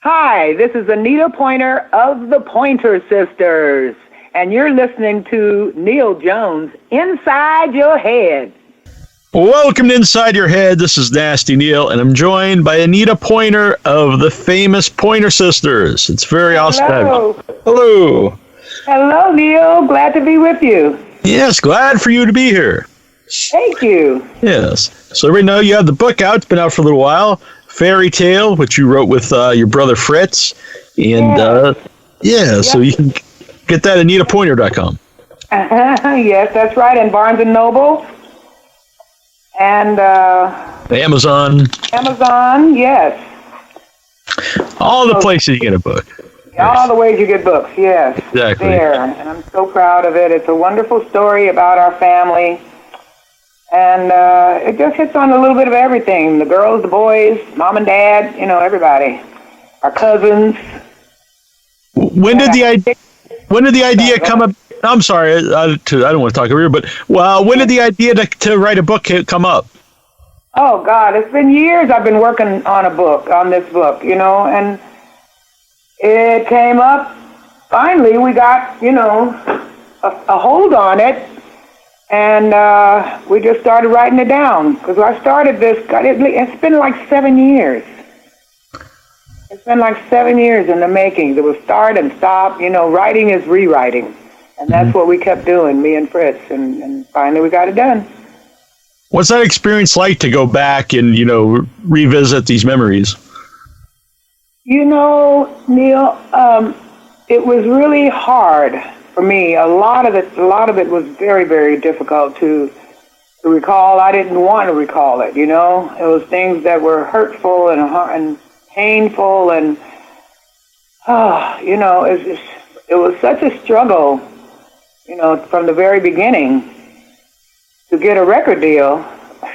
Hi, this is Anita Pointer of the Pointer Sisters, and you're listening to Neil Jones, Inside Your Head. Welcome to Inside Your Head. This is Nasty Neil, and I'm joined by Anita Pointer of the famous Pointer Sisters. It's very awesome. Hello. Hello, Neil. Glad to be with you. Yes, glad for you to be here. Thank you. Yes. So everybody know you have the book out. It's been out for a little while. Fairytale, which you wrote with your brother Fritz. And, so you can get that at AnitaPointer.com. Yes, that's right. And Barnes & Noble. And Amazon. Amazon, yes. All the places you get a book. All the ways you get books, yes. Exactly. There. And I'm so proud of it. It's a wonderful story about our family. And it just hits on a little bit of everything. The girls, the boys, mom and dad, everybody. Our cousins. When did the idea come up? I'm sorry, I don't want to talk over here, but when did the idea to write a book come up? Oh, God, it's been years I've been working on this book, and it came up. Finally, we got, a hold on it. And we just started writing it down. Because I started this, it's been like 7 years. It's been like 7 years in the making. There was start and stop. Writing is rewriting. And that's what we kept doing, me and Fritz. And finally we got it done. What's that experience like to go back and, revisit these memories? Neil, it was really hard. For me, a lot of it was very, very difficult to recall. I didn't want to recall it. It was things that were hurtful and painful, and it was such a struggle. From the very beginning to get a record deal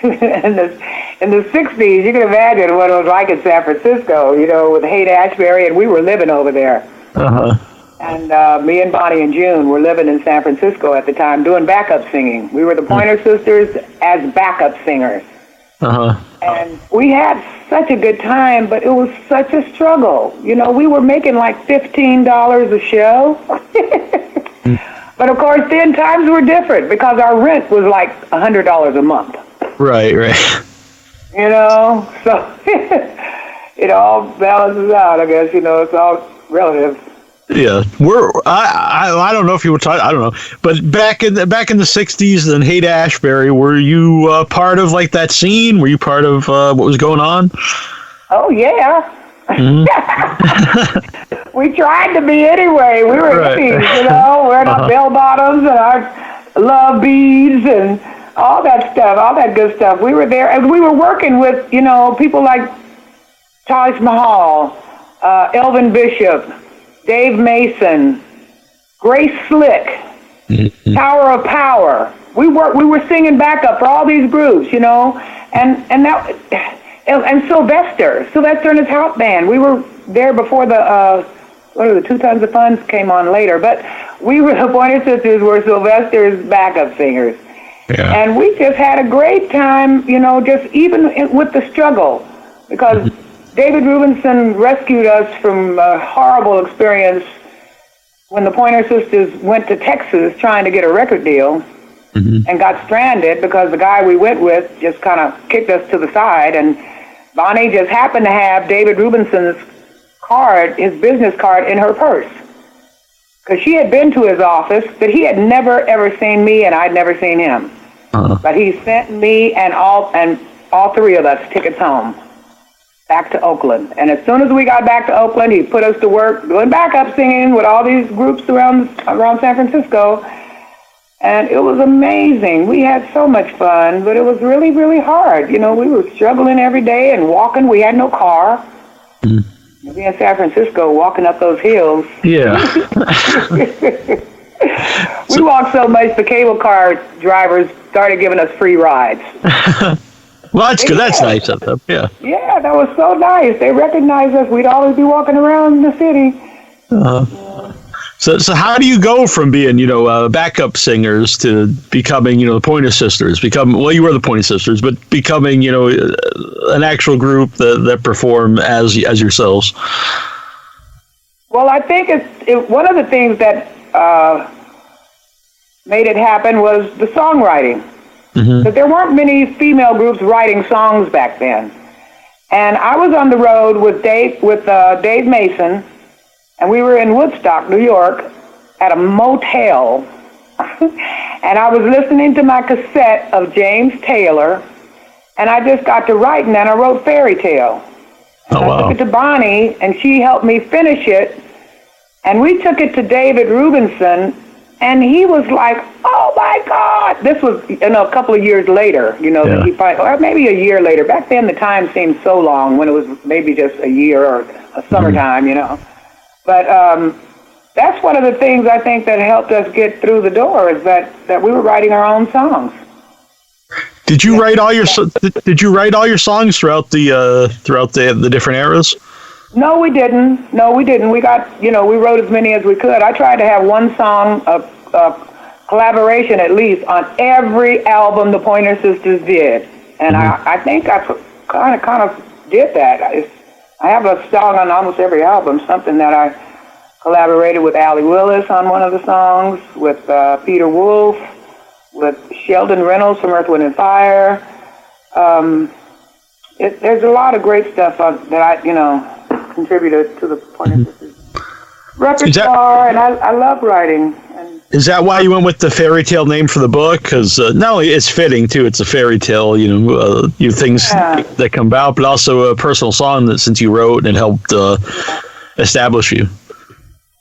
in the 60s. You can imagine what it was like in San Francisco. With Haight-Ashbury, and we were living over there. And me and Bonnie and June were living in San Francisco at the time doing backup singing. We were the Pointer Sisters as backup singers. And we had such a good time, but it was such a struggle. We were making like $15 a show. But, of course, then times were different because our rent was like $100 a month. Right. So it all balances out, I guess. It's all relative. Yeah, I don't know if you were talking. I don't know, but back in the '60s in Haight-Ashbury, were you part of like that scene? Were you part of what was going on? Oh yeah, we tried to be anyway. We were hippies, wearing our bell bottoms and our love beads and all that stuff, all that good stuff. We were there, and we were working with people like Taj Mahal, Elvin Bishop, Dave Mason, Grace Slick, Tower of Power. We were singing backup for all these groups, and Sylvester and his house band. We were there before the 2 Tons of Funds came on later, but we were the Pointer Sisters were Sylvester's backup singers. Yeah. And we just had a great time, just even with the struggle, because David Rubinson rescued us from a horrible experience when the Pointer Sisters went to Texas trying to get a record deal and got stranded because the guy we went with just kind of kicked us to the side. And Bonnie just happened to have David Rubinson's card, his business card, in her purse. Because she had been to his office, but he had never, ever seen me, and I'd never seen him. But he sent me and all three of us tickets home. Back to Oakland. And as soon as we got back to Oakland, he put us to work doing backup singing with all these groups around San Francisco. And it was amazing. We had so much fun, but it was really, really hard. We were struggling every day and walking. We had no car. We in San Francisco walking up those hills. Yeah. We walked so much, the cable car drivers started giving us free rides. Well, that's good. That's nice of them. Yeah. Yeah, that was so nice. They recognized us. We'd always be walking around the city. So how do you go from being, backup singers to becoming, the Pointer Sisters? You were the Pointer Sisters, but becoming, an actual group that perform as yourselves. Well, I think one of the things that made it happen was the songwriting. Because there weren't many female groups writing songs back then. And I was on the road with Dave Mason, and we were in Woodstock, New York, at a motel. And I was listening to my cassette of James Taylor, and I just got to writing, and I wrote Fairytale. Oh, wow. I took it to Bonnie, and she helped me finish it. And we took it to David Rubinson, and he was like, "Oh my God!" This was, a couple of years later, Yeah. or maybe a year later. Back then, the time seemed so long when it was maybe just a year or a summertime, But that's one of the things I think that helped us get through the door is that we were writing our own songs. Did you write all your songs throughout the different eras? No, we didn't. We got, we wrote as many as we could. I tried to have one song, a collaboration at least, on every album the Pointer Sisters did. And I think I kind of did that. I have a song on almost every album, something that I collaborated with Allie Willis on one of the songs, with Peter Wolf, with Sheldon Reynolds from Earth, Wind and Fire. There's a lot of great stuff that I, contributed to the Pointer Sisters repertoire, and I love writing. And is that why you went with the Fairytale name for the book? Because not only it's fitting too, it's a fairy tale, things that come about, but also a personal song that since you wrote and it helped establish you.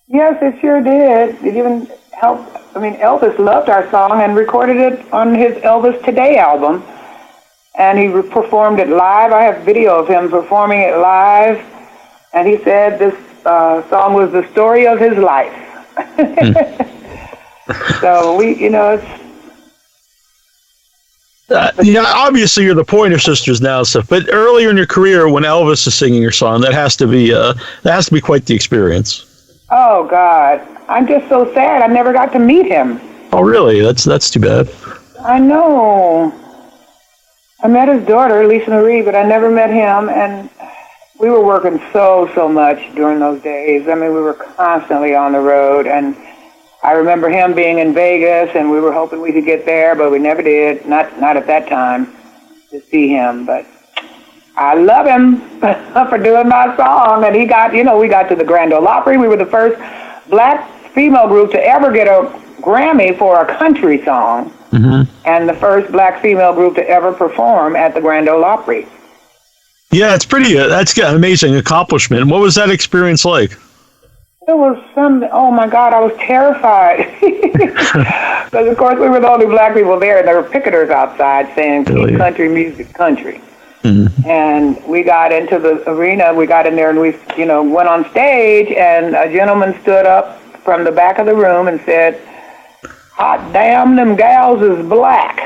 Yes, it sure did. It even helped. I mean, Elvis loved our song and recorded it on his Elvis Today album, and he performed it live. I have video of him performing it live. And he said this song was the story of his life. So it's... obviously you're the Pointer Sisters now, stuff. But earlier in your career, when Elvis is singing your song, that has to be quite the experience. Oh God, I'm just so sad. I never got to meet him. Oh really? That's too bad. I know. I met his daughter, Lisa Marie, but I never met him, and we were working so much during those days. I mean, we were constantly on the road, and I remember him being in Vegas, and we were hoping we could get there, but we never did, not at that time, to see him. But I love him for doing my song, and we got to the Grand Ole Opry. We were the first black female group to ever get a Grammy for a country song, and the first black female group to ever perform at the Grand Ole Opry. Yeah, it's pretty. That's an amazing accomplishment. What was that experience like? It was oh my God, I was terrified. Because, of course, we were the only black people there, and there were picketers outside saying, "Keep country music country." And we got into the arena, we got in there, and we, went on stage, and a gentleman stood up from the back of the room and said, "Hot damn, them gals is black."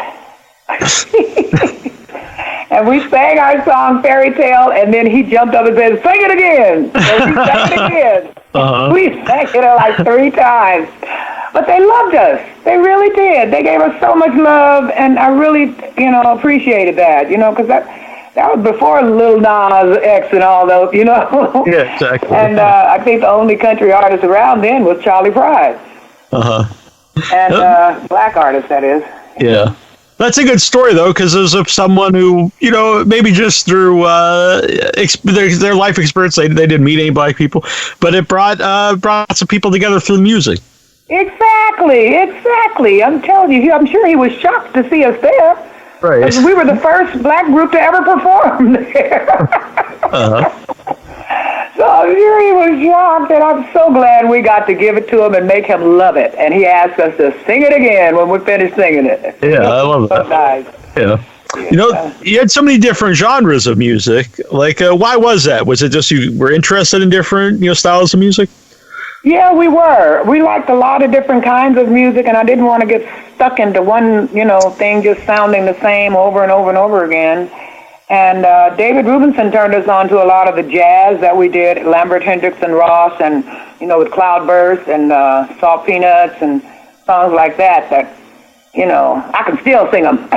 And we sang our song, Fairytale, and then he jumped up and said, "Sing it again." So we sang it again. We sang it like 3 times. But they loved us. They really did. They gave us so much love, and I really, appreciated that, because that was before Lil Nas X and all those, Yeah, exactly. And I think the only country artist around then was Charlie Pride. And black artist, that is. Yeah. That's a good story, though, because there's someone who, maybe just through their life experience, they didn't meet any black people, but it brought some people together through music. Exactly. I'm telling you, I'm sure he was shocked to see us there. Right. Because we were the first black group to ever perform there. So I'm sure he was shocked, and I'm so glad we got to give it to him and make him love it. And he asked us to sing it again when we finished singing it. Yeah, I love that. So nice. Yeah. You had so many different genres of music. Like, why was that? Was it just you were interested in different, styles of music? Yeah, we were. We liked a lot of different kinds of music, and I didn't want to get stuck into one, thing just sounding the same over and over and over again. And David Rubinson turned us on to a lot of the jazz that we did, Lambert, Hendricks, and Ross, and, with Cloudburst and Salt Peanuts and songs like that, I can still sing them.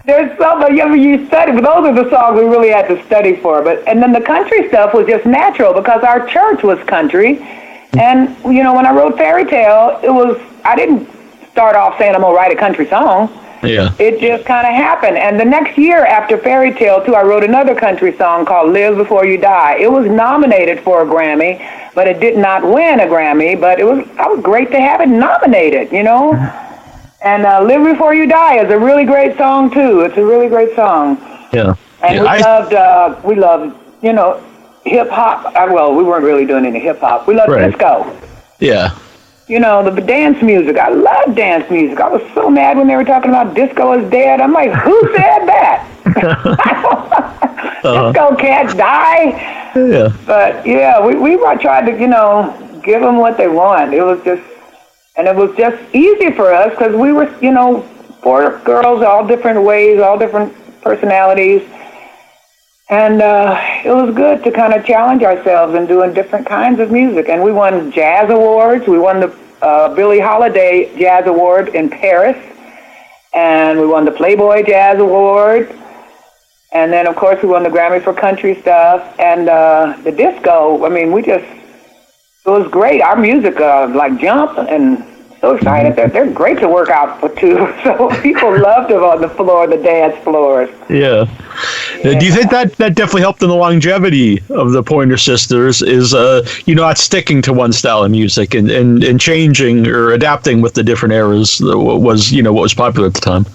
There's so much, you study, but those are the songs we really had to study for. And then the country stuff was just natural because our church was country. And, when I wrote Fairytale, I didn't start off saying I'm going to write a country song. Yeah. It just kind of happened. And the next year after Fairytale, too, I wrote another country song called Live Before You Die. It was nominated for a Grammy, but it did not win a Grammy. But I was great to have it nominated, And Live Before You Die is a really great song, too. It's a really great song. Yeah. And we loved, hip-hop. Well, we weren't really doing any hip-hop. We loved disco. Yeah. The dance music. I love dance music. I was so mad when they were talking about disco is dead. I'm like, who said that? Disco can't die. Yeah. But, we tried to, give them what they want. It was just easy for us because we were, 4 girls, all different ways, all different personalities. And it was good to kind of challenge ourselves in doing different kinds of music. And we won jazz awards. We won the Billie Holiday Jazz Award in Paris. And we won the Playboy Jazz Award. And then, of course, we won the Grammy for country stuff. And the disco, it was great. Our music, like Jump and So Excited, they're great to work out for, too. So people loved them on the floor, the dance floors. Yeah. Do you think that definitely helped in the longevity of the Pointer Sisters is, not sticking to one style of music and changing or adapting with the different eras that was, what was popular at the time?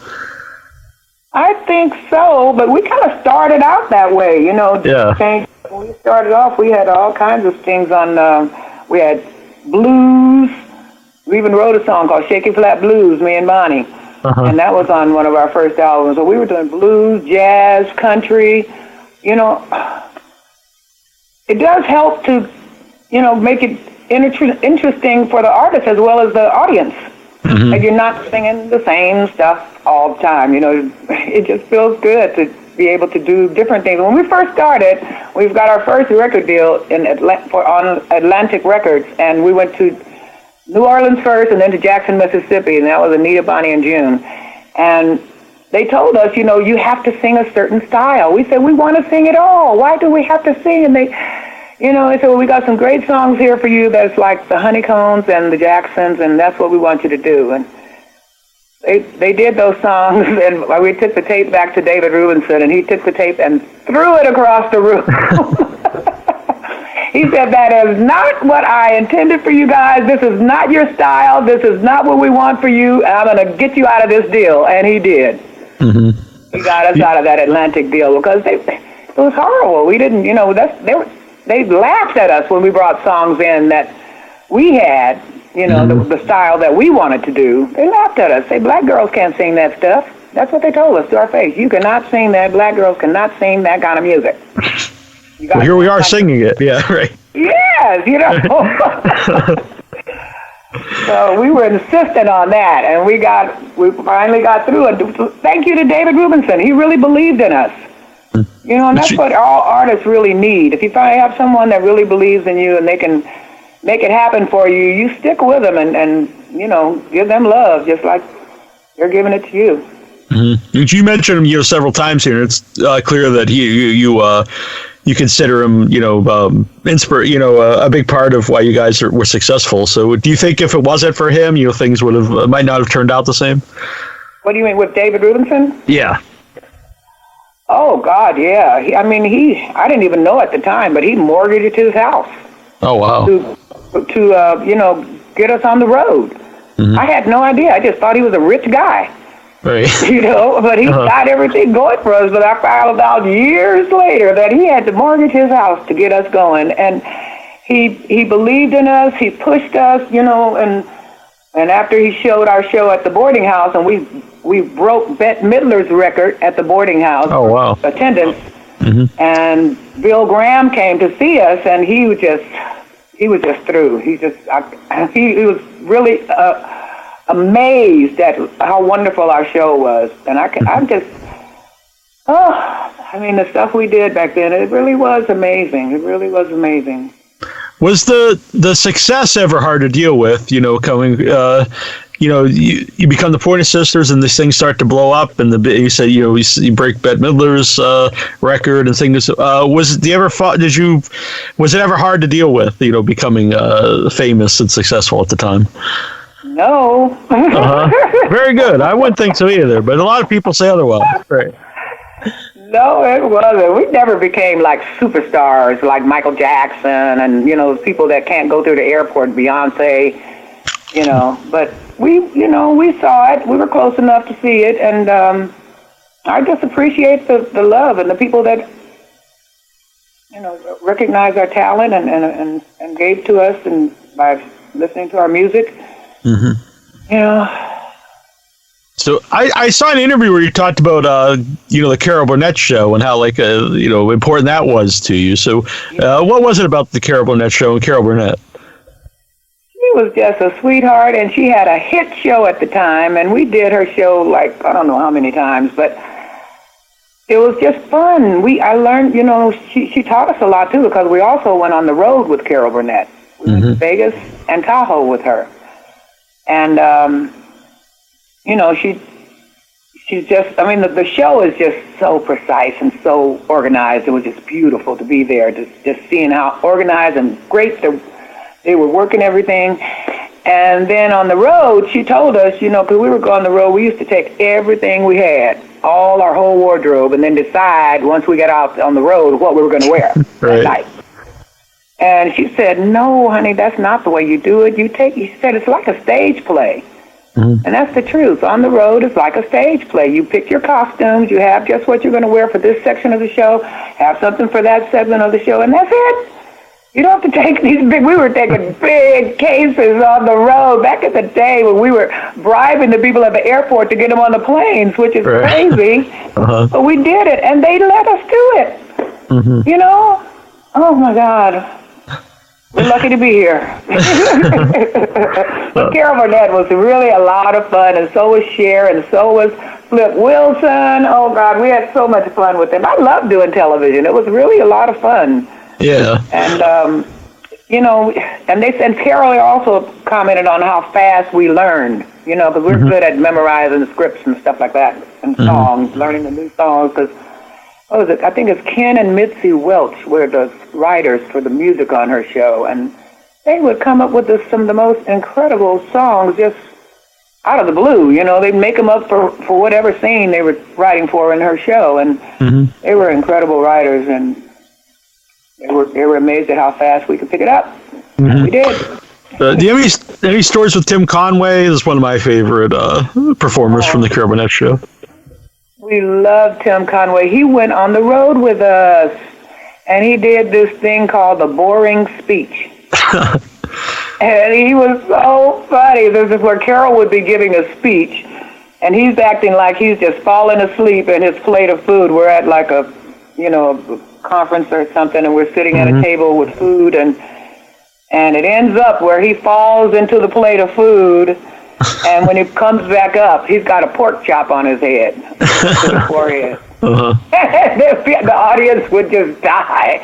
I think so, but we kind of started out that way, Yeah. When we started off, we had all kinds of things on, we had blues. We even wrote a song called Shaky Flat Blues, me and Bonnie. Uh-huh. And that was on one of our first albums. So we were doing blues, jazz, country. It does help to, make it interesting for the artist as well as the audience. Mm-hmm. And you're not singing the same stuff all the time. It just feels good to be able to do different things. When we first started, we've got our first record deal on Atlantic Records, and we went to New Orleans first and then to Jackson, Mississippi, and that was Anita, Bonnie, and June. And they told us, you have to sing a certain style. We said, we want to sing it all. Why do we have to sing? And they said, well, we got some great songs here for you that's like the Honeycombs and the Jacksons, and that's what we want you to do. And they did those songs, and we took the tape back to David Rubinson, and he took the tape and threw it across the room. He said, that is not what I intended for you guys. This is not your style. This is not what we want for you. I'm going to get you out of this deal. And he did. Mm-hmm. He got us out of that Atlantic deal because it was horrible. We didn't, they laughed at us when we brought songs in that we had, the style that we wanted to do. They laughed at us. Say, black girls can't sing that stuff. That's what they told us to our face. You cannot sing that. Black girls cannot sing that kind of music. Well, here we are singing it. Yeah, right. Yes, So we were insistent on that, and we finally got through it. Thank you to David Rubinson. He really believed in us. And that's what all artists really need. If you finally have someone that really believes in you and they can make it happen for you, you stick with them and give them love just like they're giving it to you. Mm-hmm. You mentioned him, several times here. It's clear that you consider him, a big part of why you guys were successful. So, do you think if it wasn't for him, things might not have turned out the same? What do you mean with David Rubinson? Yeah. Oh God, yeah. I didn't even know at the time, but he mortgaged his house. Oh wow. To get us on the road. Mm-hmm. I had no idea. I just thought he was a rich guy. Right. But he got everything going for us. But I found out years later that he had to mortgage his house to get us going. And he believed in us. He pushed us, and after he showed our show at the boarding house, and we broke Bette Midler's record at the boarding house. Oh, wow. Attendance. Mm-hmm. And Bill Graham came to see us, and he was just through. He was really amazed at how wonderful our show was. And the stuff we did back then, it really was amazing. It really was amazing. Was the success ever hard to deal with, coming, you become the Pointer Sisters, and these things start to blow up. And you said, you break Bette Midler's record and things. Was it ever hard to deal with, becoming famous and successful at the time? No. Very good. I wouldn't think so either, but a lot of people say otherwise. Right. No, it wasn't. We never became like superstars like Michael Jackson and, people that can't go through the airport, Beyonce, but we saw it. We were close enough to see it. And I just appreciate the love and the people that, recognize our talent and gave to us and by listening to our music. So I saw an interview where you talked about, the Carol Burnett Show and how, important that was to you. So what was it about the Carol Burnett Show and Carol Burnett? She was just a sweetheart, and she had a hit show at the time, and we did her show, I don't know how many times, but it was just fun. I learned, she taught us a lot, too, because we also went on the road with Carol Burnett. We went to Vegas and Tahoe with her. And, she's just, the show is just so precise and so organized. It was just beautiful to be there, just seeing how organized and great they were working everything. And then on the road, she told us, because we were going on the road, we used to take everything we had, all our whole wardrobe, and then decide once we got out on the road what we were going to wear that night. And she said, no, honey, that's not the way you do it. She said, it's like a stage play. And that's the truth. On the road, it's like a stage play. You pick your costumes. You have just what you're going to wear for this section of the show, have something for that segment of the show, and that's it. You don't have to take we were taking big cases on the road back in the day when we were bribing the people at the airport to get them on the planes, which is crazy. But we did it, and they let us do it. Oh, my God. We're lucky to be here. But Carol Burnett was really a lot of fun, and so was Cher, and so was Flip Wilson. Oh, God, we had so much fun with them. I loved doing television. It was really a lot of fun. Yeah. And, and Carol also commented on how fast we learned, because we're good at memorizing scripts and stuff like that, and songs, learning the new songs, because I think it's Ken and Mitzi Welch were the writers for the music on her show, and they would come up with some of the most incredible songs just out of the blue. They'd make them up for whatever scene they were writing for in her show, and they were incredible writers, and they were amazed at how fast we could pick it up. We did. Do you have any stories with Tim Conway? This is one of my favorite performers from the Carol Burnett Show. We love Tim Conway. He went on the road with us, and he did this thing called the boring speech. And he was so funny. This is where Carol would be giving a speech, and he's acting like he's just falling asleep in his plate of food. We're at like a conference or something, and we're sitting at a table with food, and it ends up where he falls into the plate of food. And when he comes back up, he's got a pork chop on his head. The audience would just die.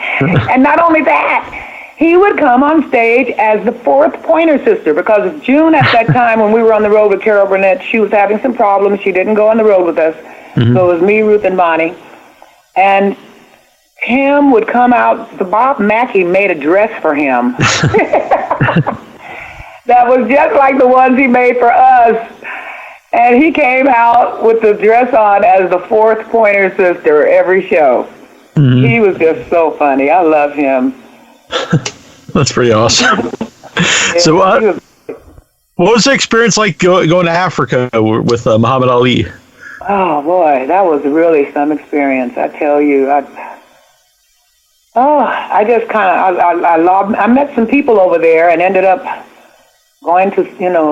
And not only that, he would come on stage as the fourth Pointer sister, because June at that time when we were on the road with Carol Burnett, she was having some problems. She didn't go on the road with us. So it was me, Ruth, and Bonnie. And Tim would come out. Bob Mackey made a dress for him. That was just like the ones he made for us. And he came out with the dress on as the fourth Pointer sister every show. He was just so funny. I love him. That's pretty awesome. So what was the experience like going to Africa with Muhammad Ali? Oh, boy, that was really some experience, I tell you. I met some people over there and ended up going to,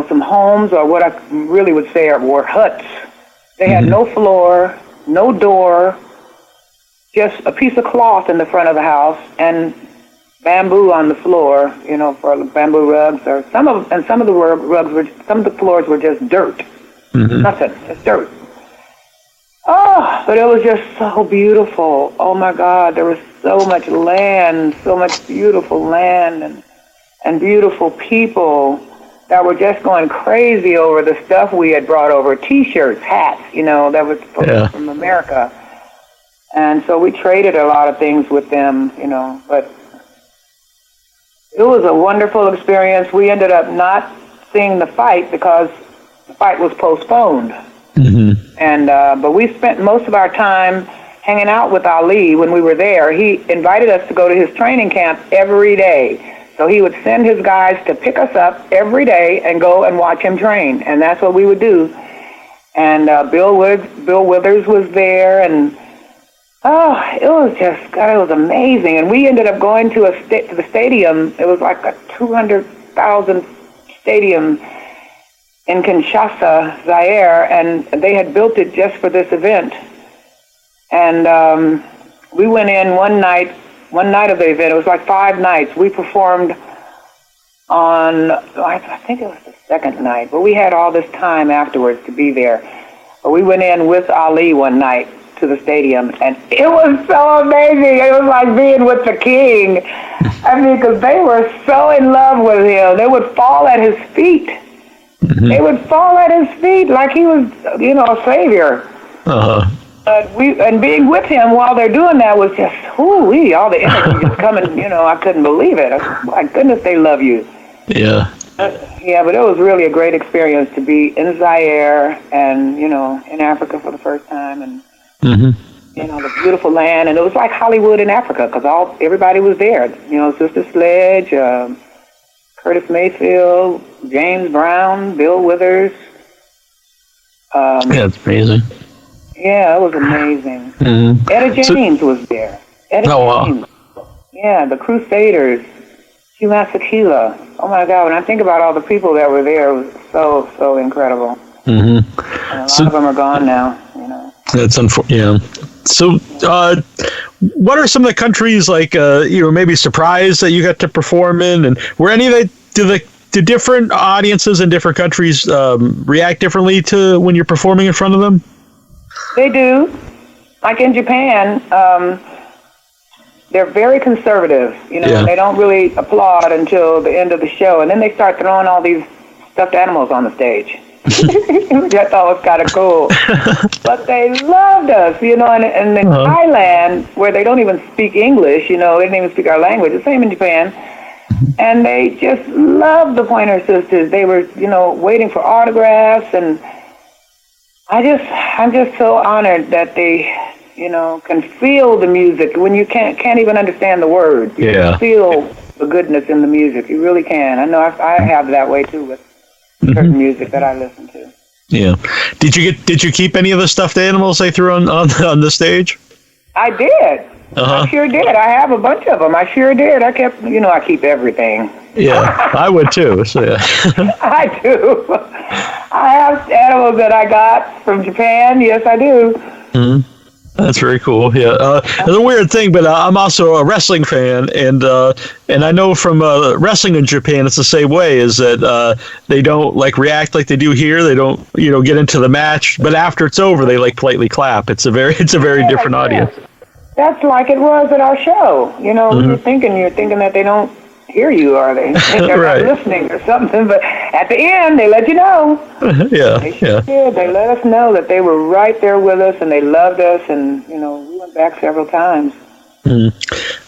some homes, or what I really would say were huts. They had no floor, no door, just a piece of cloth in the front of the house and bamboo on the floor, for bamboo rugs, or some of the floors were just dirt. Nothing, just dirt. Oh, but it was just so beautiful. Oh my God, there was so much land, so much beautiful land and beautiful people that were just going crazy over the stuff we had brought over, T-shirts, hats, that was from America. And so we traded a lot of things with them, but it was a wonderful experience. We ended up not seeing the fight because the fight was postponed. Mm-hmm. And but we spent most of our time hanging out with Ali when we were there. He invited us to go to his training camp every day. So he would send his guys to pick us up every day and go and watch him train. And that's what we would do. And Bill Withers was there, and it was amazing. And we ended up going to the stadium. It was like a 200,000 stadium in Kinshasa, Zaire, and they had built it just for this event. And we went in one night of the event. It was like 5 nights. We performed on, I think it was the second night, but we had all this time afterwards to be there. But we went in with Ali one night to the stadium, and it was so amazing. It was like being with the king. I mean, because they were so in love with him. They would fall at his feet. Mm-hmm. They would fall at his feet like he was, a savior. Uh-huh. And being with him while they're doing that was just, all the energy just coming, I couldn't believe it. My goodness, they love you. Yeah. But it was really a great experience to be in Zaire and, in Africa for the first time, and, the beautiful land. And it was like Hollywood in Africa because everybody was there. Sister Sledge, Curtis Mayfield, James Brown, Bill Withers. It's amazing. Yeah, it was amazing. Mm-hmm. Etta James was there. James. Wow. Yeah, the Crusaders, Hugh Masekela. Oh my God, when I think about all the people that were there, it was so, so incredible. Mm-hmm. And a lot of them are gone now, That's unfortunate. Yeah. So, what are some of the countries maybe surprised that you got to perform in, and were any of do different audiences in different countries react differently to when you're performing in front of them? They do. Like in Japan, they're very conservative, and they don't really applaud until the end of the show, and then they start throwing all these stuffed animals on the stage. Which I thought was kind of cool. But they loved us, and in Thailand, where they don't even speak English, they didn't even speak our language, the same in Japan, and they just loved the Pointer Sisters. They were, waiting for autographs, and I'm just so honored that they, can feel the music when you can't even understand the words. You can feel the goodness in the music. You really can. I know I have that way too with certain music that I listen to. Yeah. Did you keep any of the stuffed animals they threw on the stage? I did. I sure did. I have a bunch of them. I sure did. I kept, I keep everything. Yeah, I would too. So yeah. I do. I have animals that I got from Japan. Yes, I do. Mm-hmm. That's very cool. Yeah, it's a weird thing, but I'm also a wrestling fan, and I know from wrestling in Japan, it's the same way. Is that they don't react like they do here. They don't get into the match, but after it's over, they politely clap. It's a very different audience. That's like it was at our show. You're thinking that they don't hear you, or they're not listening or something, but at the end they let you know. They did. They let us know that they were right there with us and they loved us, and we went back several times.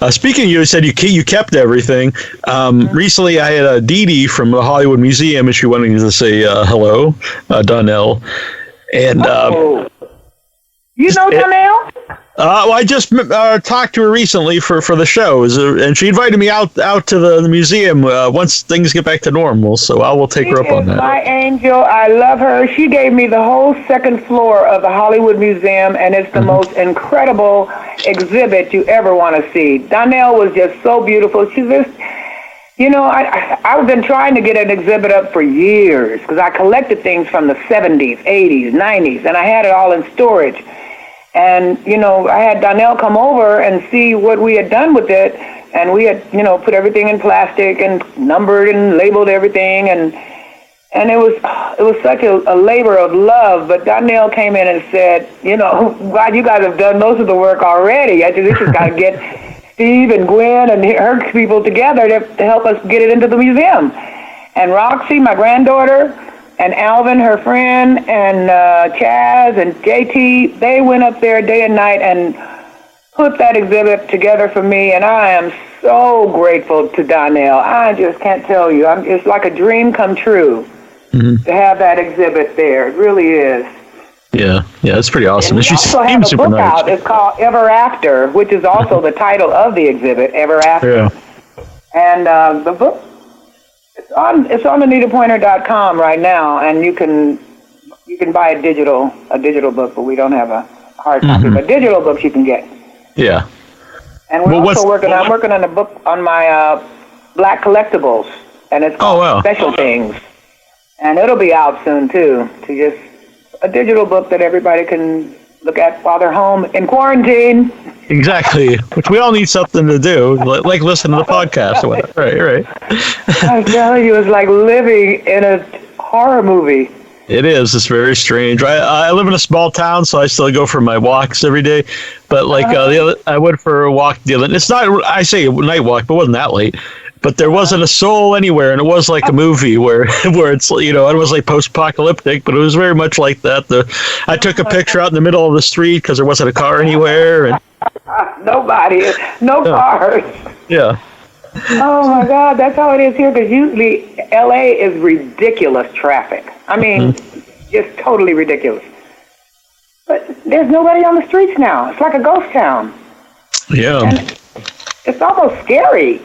Speaking, you said you kept everything. Recently I had Dee Dee from the Hollywood Museum, and she wanted to say hello, Donnell, and you know Donnell? Well, I just talked to her recently for the show, and she invited me out to the museum once things get back to normal. So I will take her up on that. My angel, I love her. She gave me the whole second floor of the Hollywood Museum, and it's the most incredible exhibit you ever want to see. Donnell was just so beautiful. She's just, I've been trying to get an exhibit up for years because I collected things from the 70s, 80s, 90s, and I had it all in storage. And, I had Donnell come over and see what we had done with it. And we had, put everything in plastic and numbered and labeled everything. And it was such a labor of love. But Donnell came in and said, God, you guys have done most of the work already. I just got to get Steve and Gwen and her people together to help us get it into the museum. And Roxy, my granddaughter, and Alvin, her friend, and Chaz and JT, they went up there day and night and put that exhibit together for me, and I am so grateful to Donnell. I just can't tell you. It's like a dream come true to have that exhibit there. It really is. Yeah, it's pretty awesome. And we also have a book out. It's called Ever After, which is also the title of the exhibit, Ever After. Yeah. And the book, it's on AnitaPointer.com right now, and you can buy a digital book, but we don't have a hard copy. But digital books you can get. Yeah. And we're also working on a book on my Black collectibles, and it's called Special Things. And it'll be out soon, too, a digital book that everybody can look at while they're home in quarantine. Exactly, which we all need something to do, like listen to the podcast or whatever. Right. I tell you, it's like living in a horror movie. It is. It's very strange. I live in a small town, so I still go for my walks every day. But I went for a walk the other. It's not. I say a night walk, but it wasn't that late. But there wasn't a soul anywhere, and it was like a movie where it's it was like post-apocalyptic, but it was very much like that. I took a picture out in the middle of the street because there wasn't a car anywhere, and nobody, no cars. Yeah. Oh my God, that's how it is here. Because usually LA is ridiculous traffic. I mean, just totally ridiculous. But there's nobody on the streets now. It's like a ghost town. Yeah. And it's almost scary.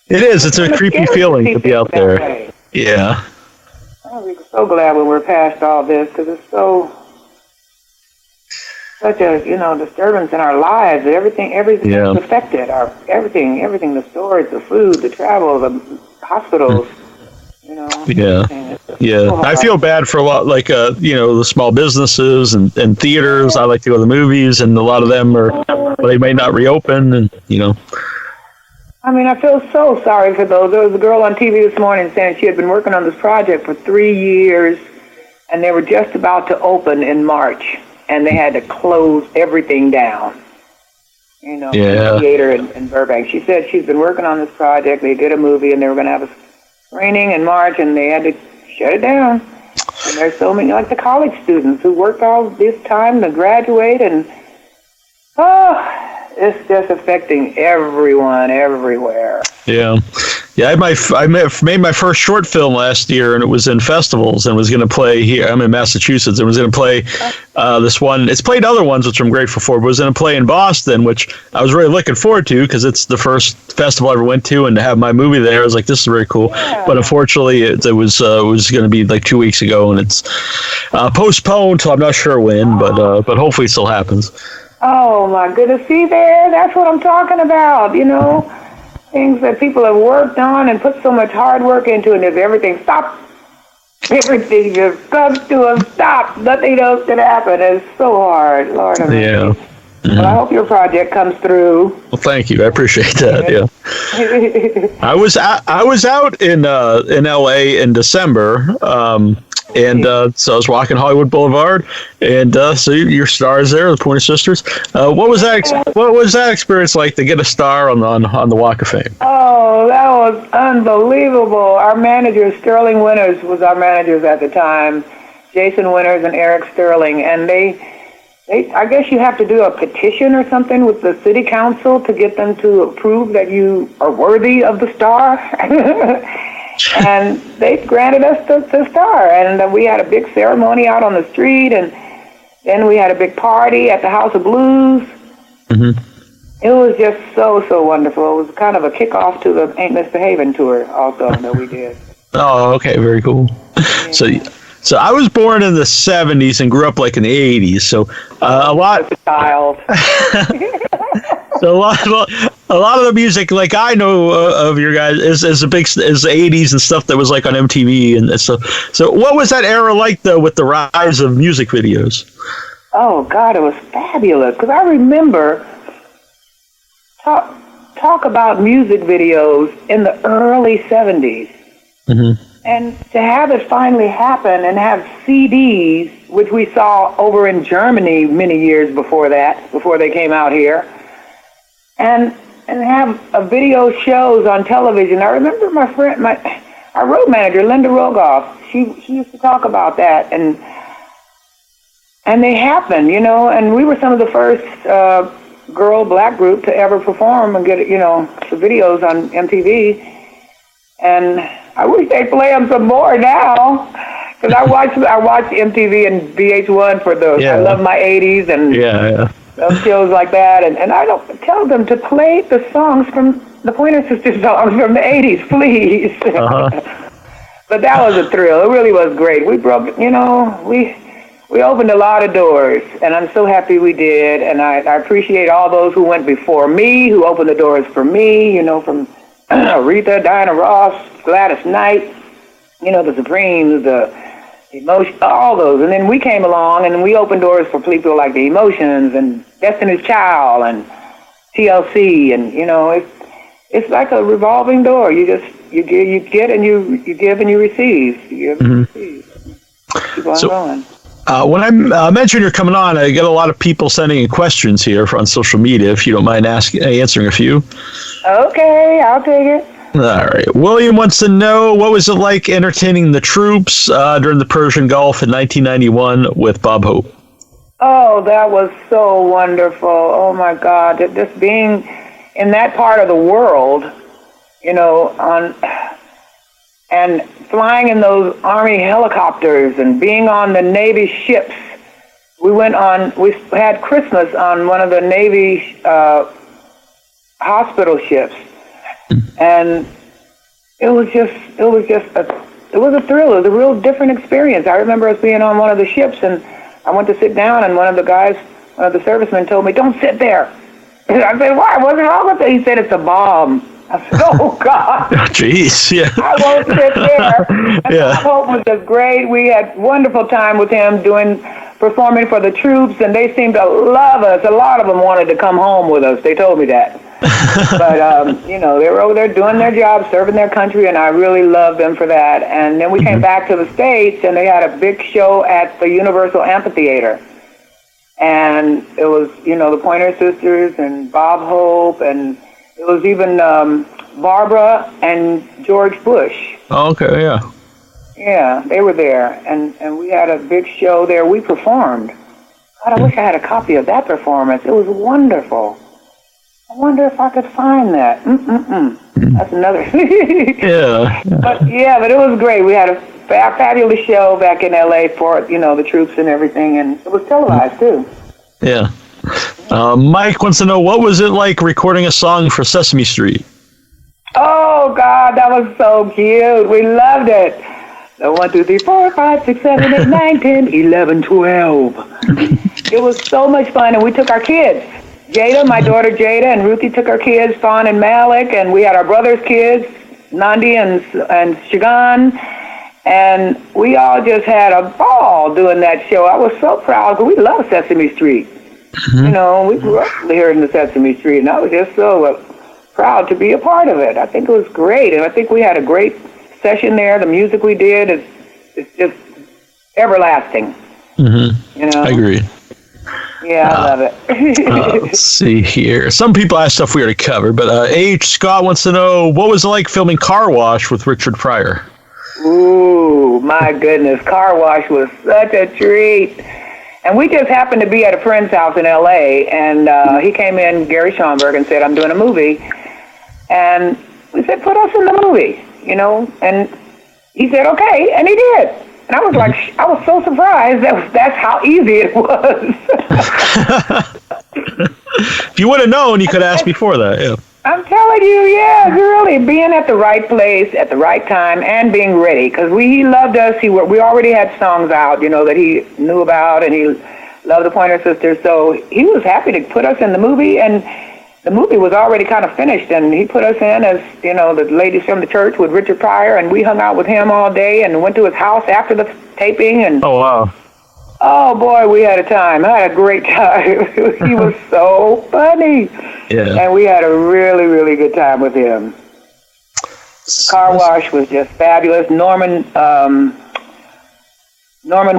It is. It's a creepy feeling to be out there. Way. Yeah. I'm so glad when we're past all this, because it's such a disturbance in our lives. Everything's affected. Everything, the stores, the food, the travel, the hospitals. Yeah. I feel bad for a lot, like the small businesses and theaters. I like to go to the movies, and a lot of them they may not reopen, and I mean, I feel so sorry for those. There was a girl on TV this morning saying she had been working on this project for 3 years, and they were just about to open in March, and they had to close everything down. The theater in Burbank. She said she's been working on this project. They did a movie, and they were going to have a screening in March, and they had to shut it down. And there's so many, like the college students who worked all this time to graduate, and it's just affecting everyone, everywhere. Yeah. I made my first short film last year, and it was in festivals, and was going to play here. I'm in Massachusetts, and was going to play this one. It's played other ones, which I'm grateful for, but was going to play in Boston, which I was really looking forward to, because it's the first festival I ever went to, and to have my movie there, I was like, this is very cool. Yeah. But unfortunately, it was going to be like 2 weeks ago, and it's postponed, so I'm not sure when, but hopefully it still happens. Oh, my goodness. See there? That's what I'm talking about, Things that people have worked on and put so much hard work into, and if everything stops, everything just comes to a stop. Nothing else can happen. It's so hard, Lord. Yeah. Well, I hope your project comes through. Well, thank you. I appreciate that. Yeah. I was out in LA in December, and so I was walking Hollywood Boulevard, and so your stars there, the Pointer Sisters. What was that experience like to get a star on the Walk of Fame? Oh, that was unbelievable. Our manager, Sterling Winters, was our managers at the time. Jason Winters and Eric Sterling, and I guess you have to do a petition or something with the city council to get them to approve that you are worthy of the star. And they granted us the star. And we had a big ceremony out on the street, and then we had a big party at the House of Blues. Mm-hmm. It was just so wonderful. It was kind of a kickoff to the Ain't Misbehavin' tour also that we did. So okay, very cool. Yeah. So I was born in the 70s and grew up like in the 80s. So a lot. As a child. So a lot of the music, like I know of your guys, is the 80s and stuff that was like on MTV and stuff. So what was that era like though, with the rise of music videos? Oh God, it was fabulous. Because I remember talk about music videos in the early 70s. Mm-hmm. And to have it finally happen and have CDs, which we saw over in Germany many years before they came out here, and have video shows on television. I remember my our road manager, Linda Rogoff, she used to talk about that, and they happened, you know, and we were some of the first girl black group to ever perform and get, you know, the videos on MTV, and I wish they'd play them some more now, because I watch MTV and VH1 for those. I love my 80s and those shows like that, and I don't tell them to play the songs from the Pointer Sisters songs from the 80s, please. But that was a thrill. It really was great. We broke, you know, we opened a lot of doors, and I'm so happy we did, and I appreciate all those who went before me, who opened the doors for me, you know, from Aretha, Diana Ross, Gladys Knight, you know, the Supremes, the Emotion, all those. And then we came along, and we opened doors for people like the Emotions and Destiny's Child and TLC, and, you know, it's like a revolving door. You get and you give and you receive. You give and you receive. Keep on going. When I mentioned you're coming on, I get a lot of people sending in questions here on social media. If you don't mind answering a few. Okay, I'll take it. All right. William wants to know, what was it like entertaining the troops during the Persian Gulf in 1991 with Bob Hope? Oh, that was so wonderful. Oh, my God. Just being in that part of the world, you know, and flying in those Army helicopters and being on the Navy ships. We had Christmas on one of the Navy hospital ships, and it was a thrill. It was a real different experience. I remember us being on one of the ships, and I went to sit down, and one of the servicemen told me, "Don't sit there." I said, "Why? What's wrong with it?" He said, "It's a bomb." I said, "Oh, God." Jeez, yeah. I won't sit there. And Bob Hope was just great. We had wonderful time with him performing for the troops, and they seemed to love us. A lot of them wanted to come home with us. They told me that. But, you know, they were over there doing their job, serving their country, and I really loved them for that. And then we came back to the States, and they had a big show at the Universal Amphitheater. And it was, you know, the Pointer Sisters and Bob Hope, and it was even Barbara and George Bush. Oh, okay, yeah. Yeah, they were there, and we had a big show there. We performed. God, I wish I had a copy of that performance. It was wonderful. I wonder if I could find that. That's another. But it was great. We had a fabulous show back in L.A. for, you know, the troops and everything, and it was televised, too. Yeah. Mike wants to know, what was it like recording a song for Sesame Street? Oh, God, that was so cute. We loved it. So 1, 2, 3, 4, 5, 6, 7, 8, 9, 10, 11, 12. It was so much fun, and we took our kids. Jada, my daughter Jada, and Ruthie took our kids, Fawn and Malik, and we had our brother's kids, Nandi and Shagan, and we all just had a ball doing that show. I was so proud, because we love Sesame Street. You know, we grew up here in the Sesame Street, and I was just so proud to be a part of it. I think it was great, and I think we had a great session there. The music we did is just everlasting. You know? I agree. Yeah, I love it. Let's see here. Some people ask stuff we already covered, but H. Scott wants to know, what was it like filming Car Wash with Richard Pryor? Ooh, my goodness. Car Wash was such a treat. And we just happened to be at a friend's house in L.A., and he came in, Gary Schomburg, and said, "I'm doing a movie." And we said, "Put us in the movie," you know? And he said, "Okay," and he did. And I was like, I was so surprised that's how easy it was. If you would have known, you could ask before that, yeah. I'm telling you, yeah, really, being at the right place at the right time and being ready, because he loved us. We already had songs out, you know, that he knew about, and he loved the Pointer Sisters, so he was happy to put us in the movie, and the movie was already kind of finished, and he put us in as, you know, the ladies from the church with Richard Pryor, and we hung out with him all day and went to his house after the taping. And oh, wow. Oh, boy, we had a time. I had a great time. He was so funny. Yeah. And we had a really, really good time with him. Car Wash was just fabulous. Norman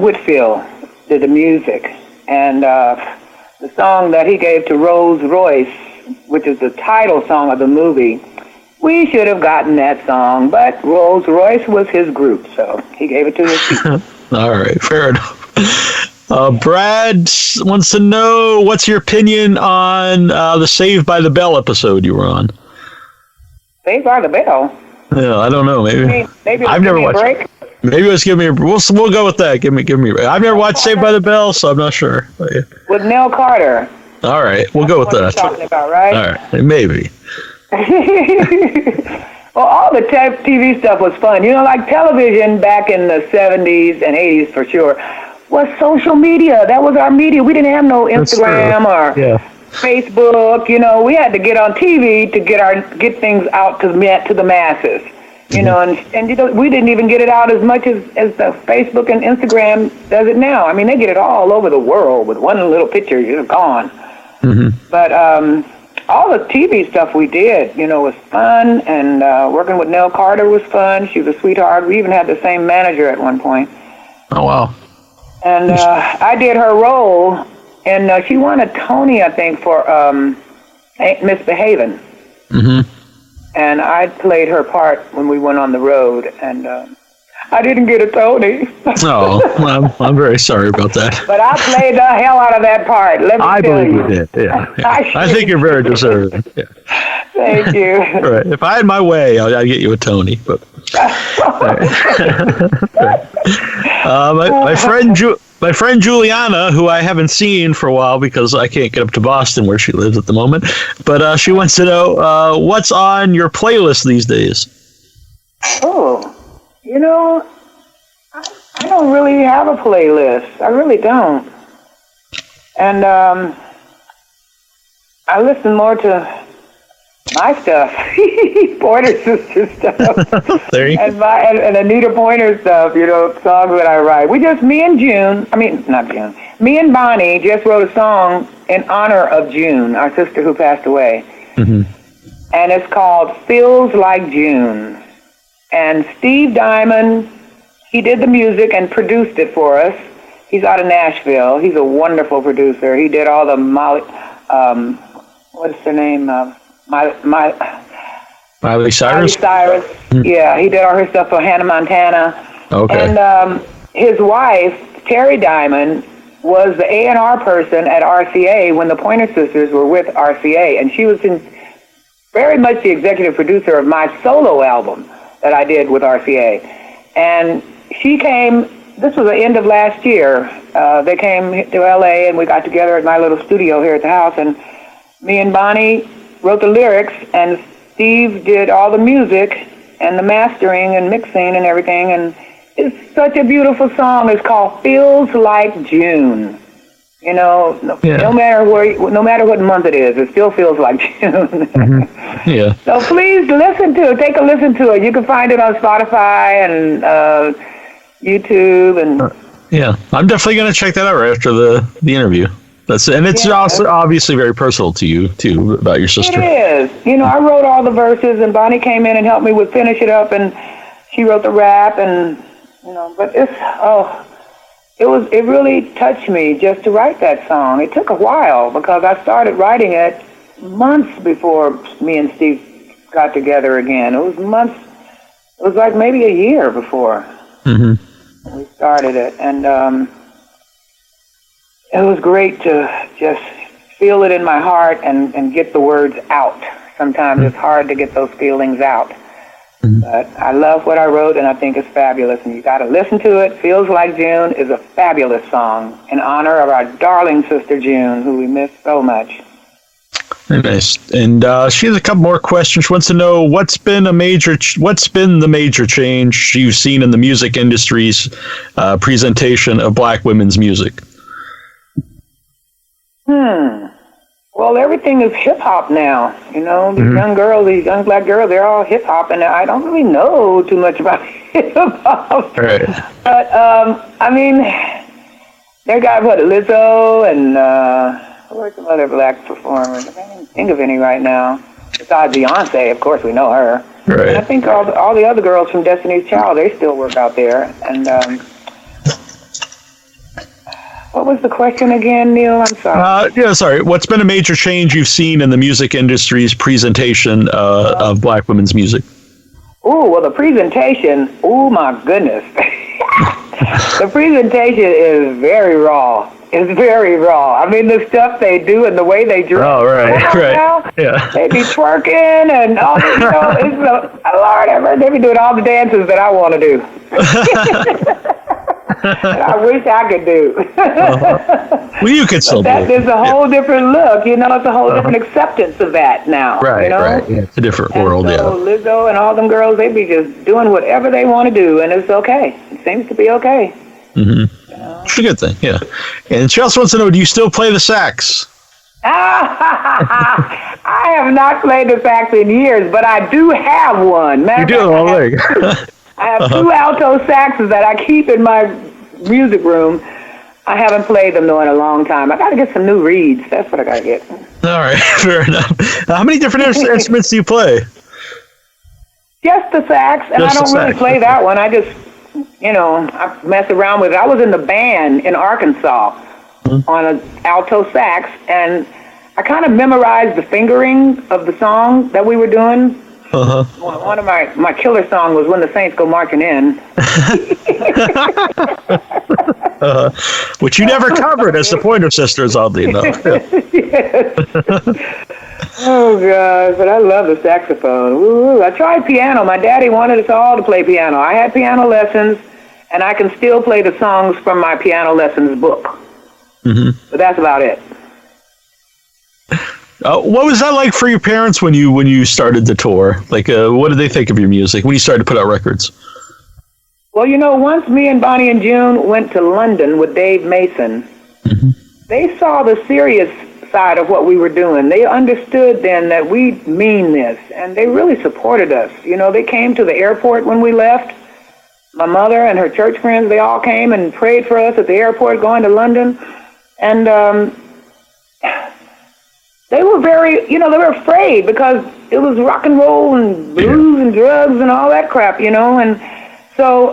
Whitfield did the music. And the song that he gave to Rolls Royce, which is the title song of the movie, We should have gotten that song, but Rolls Royce was his group, so he gave it to his people. All right, fair enough. Brad wants to know, what's your opinion on the Saved by the Bell episode you were on? Saved by the Bell? Yeah, I don't know. Maybe I've never watched it. Maybe it was Give Me a Break. We'll go with that. Give me a break. I've never watched Saved by the Bell, so I'm not sure. Yeah. With Nell Carter. All right, we'll go with that. That's what you're talking about, right? All right, maybe. Well, all the TV stuff was fun. You know, like television back in the 70s and 80s for sure was social media. That was our media. We didn't have no Instagram or Facebook. You know, we had to get on TV to get things out to the masses. You know, and you know, we didn't even get it out as much as the Facebook and Instagram does it now. I mean, they get it all over the world with one little picture, you're gone. Mm-hmm. But all the TV stuff we did, you know, was fun, and working with Nell Carter was fun. She was a sweetheart. We even had the same manager at one point. Oh, wow. And I did her role, and she won a Tony, I think, for Misbehavin'. Mm-hmm. And I played her part when we went on the road, and I didn't get a Tony. Oh, well, I'm very sorry about that. But I played the hell out of that part. Let me tell believe you. you did. Yeah. I think you're very deserving. Yeah. Thank you. Right. If I had my way, I'd get you a Tony. But my friend Juliana, who I haven't seen for a while because I can't get up to Boston where she lives at the moment, but she wants to know what's on your playlist these days. Oh, you know, I don't really have a playlist. I really don't. And I listen more to my stuff, Pointer Sister stuff, there you and Anita Pointer stuff, you know, songs that I write. Me and Bonnie just wrote a song in honor of June, our sister who passed away. Mm-hmm. And it's called Feels Like June. And Steve Diamond, he did the music and produced it for us. He's out of Nashville. He's a wonderful producer. He did all the what's her name? Miley Cyrus? Mm-hmm. Yeah, he did all her stuff for Hannah Montana. Okay. And his wife, Terry Diamond, was the A&R person at RCA when the Pointer Sisters were with RCA. And she was very much the executive producer of my solo album that I did with RCA. And she came, this was the end of last year. They came to LA and we got together at my little studio here at the house. And me and Bonnie wrote the lyrics, and Steve did all the music and the mastering and mixing and everything, and it's such a beautiful song. It's called Feels Like June. You know, no matter what month it is, it still feels like June. Mm-hmm. Yeah. So please listen to it. Take a listen to it. You can find it on Spotify and YouTube and. Yeah, I'm definitely going to check that out right after the interview. It's also obviously very personal to you, too, about your sister. It is. You know, I wrote all the verses, and Bonnie came in and helped me finish it up, and she wrote the rap, and, you know, but it really touched me just to write that song. It took a while, because I started writing it months before me and Steve got together again. It was months, it was like maybe a year before we started it, and, it was great to just feel it in my heart and get the words out. Sometimes it's hard to get those feelings out. Mm-hmm. But I love what I wrote, and I think it's fabulous. And you got to listen to it. Feels Like June is a fabulous song in honor of our darling sister June, who we miss so much. Very nice. And she has a couple more questions. She wants to know what's been the major change you've seen in the music industry's presentation of Black women's music. Well, everything is hip-hop now, you know. These young girls, these young black girls, they're all hip-hop, and I don't really know too much about hip-hop. Right. But, I mean, they got, Lizzo, and where's some other black performers? I can't even think of any right now. Besides Beyonce, of course, we know her. Right. And I think all the other girls from Destiny's Child, they still work out there. And What was the question again, Neil? I'm sorry. Sorry. What's been a major change you've seen in the music industry's presentation of Black women's music? Oh, well, the presentation, oh my goodness. The presentation is very raw. It's very raw. I mean, the stuff they do and the way they dress. Oh, right. Now, Yeah. they be twerking and all this, Lord, they be doing all the dances that I want to do. And I wish I could do. Well, you could still do it. There's a whole different look, it's a whole different acceptance of that now. Right, right. Yeah, it's a different world, so Lizzo and all them girls, they be just doing whatever they want to do, and it's okay. It seems to be okay. Mm-hmm. It's a good thing, yeah. And she also wants to know, do you still play the sax? I have not played the sax in years, but I do have one. You do? I have two alto saxes that I keep in my music room. I haven't played them, though, in a long time. I got to get some new reeds. That's what I got to get. All right, fair enough. How many different instruments do you play? Just the sax, and I don't really play that one. I just, I mess around with it. I was in the band in Arkansas on an alto sax, and I kind of memorized the fingering of the song that we were doing. Uh-huh. One of my killer song was When the Saints Go Marching In. Which you never covered as the Pointer Sisters, oddly enough. Yes. Oh, gosh, but I love the saxophone. Ooh, I tried piano. My daddy wanted us all to play piano. I had piano lessons, and I can still play the songs from my piano lessons book. Mm-hmm. But that's about it. What was that like for your parents when you started the tour? Like, what did they think of your music when you started to put out records? Well, once me and Bonnie and June went to London with Dave Mason, they saw the serious side of what we were doing. They understood then that we mean this, and they really supported us. They came to the airport when we left. My mother and her church friends, they all came and prayed for us at the airport going to London, and they were very, they were afraid because it was rock and roll and blues and drugs and all that crap, and so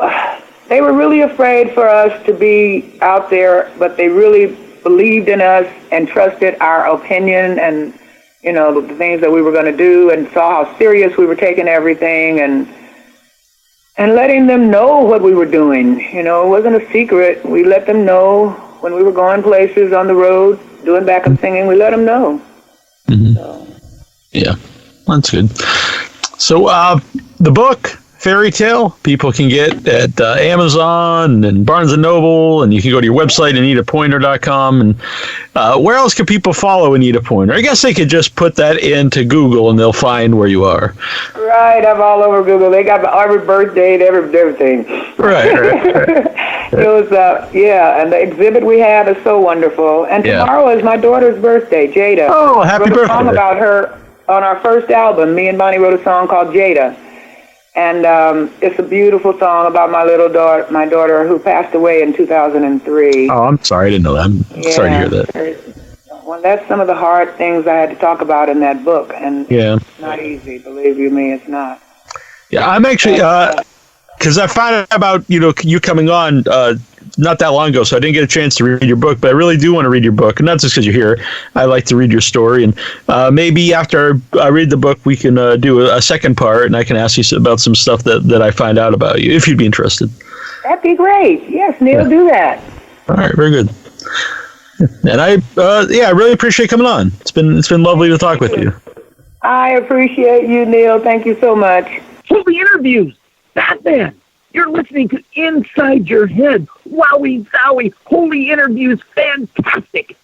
they were really afraid for us to be out there, but they really believed in us and trusted our opinion and, the things that we were going to do, and saw how serious we were taking everything, and letting them know what we were doing. It wasn't a secret. We let them know when we were going places on the road, doing backup singing, we let them know. Mm-hmm. So. Yeah, that's good. So the book, Fairytale, people can get at Amazon and Barnes & Noble, and you can go to your website, AnitaPointer.com. And where else can people follow Anita Pointer? I guess they could just put that into Google, and they'll find where you are. Right, I'm all over Google. They got every birth date, everything. Right. It was, and the exhibit we have is so wonderful. And tomorrow is my daughter's birthday, Jada. Oh, happy birthday. We wrote a song about her on our first album. Me and Bonnie wrote a song called Jada. And it's a beautiful song about my daughter who passed away in 2003. Oh, I'm sorry. I didn't know that. I'm sorry to hear that. Well, that's some of the hard things I had to talk about in that book. And it's not easy, believe you me, it's not. Yeah, I'm actually... because I found out about you coming on not that long ago, so I didn't get a chance to read your book, but I really do want to read your book, and not just because you're here. I like to read your story, and maybe after I read the book, we can do a second part, and I can ask you about some stuff that I find out about you, if you'd be interested. That'd be great. Yes, Neil, do that. All right, very good. And I really appreciate coming on. It's been lovely to talk with you. I appreciate you, Neil. Thank you so much. Holy interviews. Batman, you're listening to Inside Your Head. Wowie zowie, holy interviews, fantastic.